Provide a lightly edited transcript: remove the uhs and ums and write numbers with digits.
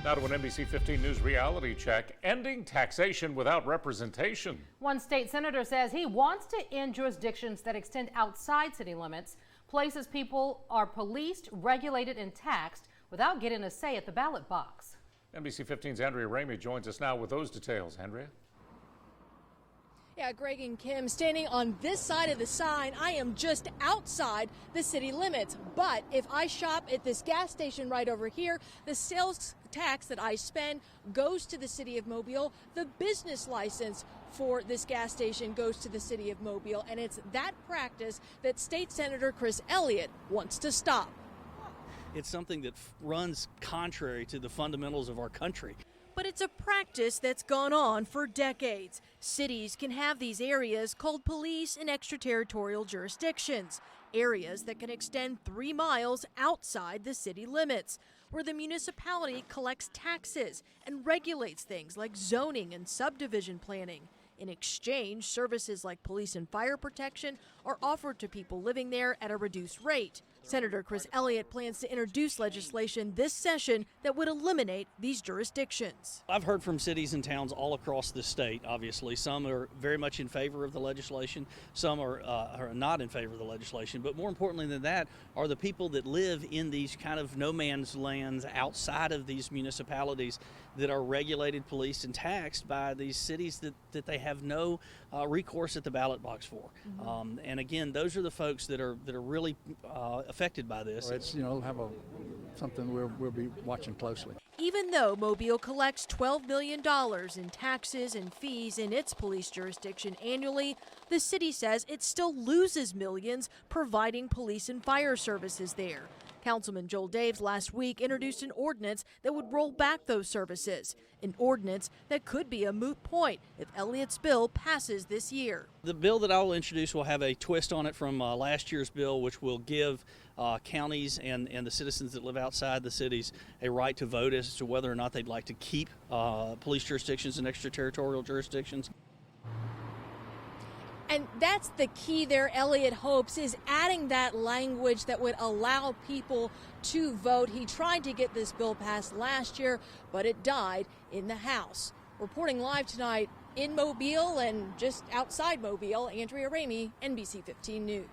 Now to an NBC 15 News reality check, ending taxation without representation. One state senator says he wants to end jurisdictions that extend outside city limits, places people are policed, regulated, and taxed without getting a say at the ballot box. NBC 15's Andrea Ramey joins us now with those details. Andrea? Yeah, Greg and Kim, standing on this side of the sign, I am just outside the city limits. But if I shop at this gas station right over here, the sales tax that I spend goes to the city of Mobile. The business license for this gas station goes to the city of Mobile. And it's that practice that State Senator Chris Elliott wants to stop. It's something that runs contrary to the fundamentals of our country. But it's a practice that's gone on for decades. Cities can have these areas called police and extraterritorial jurisdictions, areas that can extend 3 miles outside the city limits, where the municipality collects taxes and regulates things like zoning and subdivision planning. In exchange, services like police and fire protection are offered to people living there at a reduced rate. Senator Chris Elliott plans to introduce legislation this session that would eliminate these jurisdictions. I've heard from cities and towns all across the state, obviously. Some are very much in favor of the legislation. Some are not in favor of the legislation. But more importantly than that are the people that live in these kind of no man's lands outside of these municipalities that are regulated, policed, and taxed by these cities that they have no recourse at the ballot box for. And again, those are the folks that are really affected by this. Well, it's, something we'll be watching closely. Even though Mobile collects $12 million in taxes and fees in its police jurisdiction annually, the city says it still loses millions providing police and fire services there. Councilman Joel Daves last week introduced an ordinance that would roll back those services, an ordinance that could be a moot point if Elliott's bill passes this year. The bill that I will introduce will have a twist on it from last year's bill, which will give counties and the citizens that live outside the cities a right to vote as to whether or not they'd like to keep police jurisdictions and extraterritorial jurisdictions. And that's the key there, Elliott hopes, is adding that language that would allow people to vote. He tried to get this bill passed last year, but it died in the House. Reporting live tonight in Mobile and just outside Mobile, Andrea Ramey, NBC 15 News.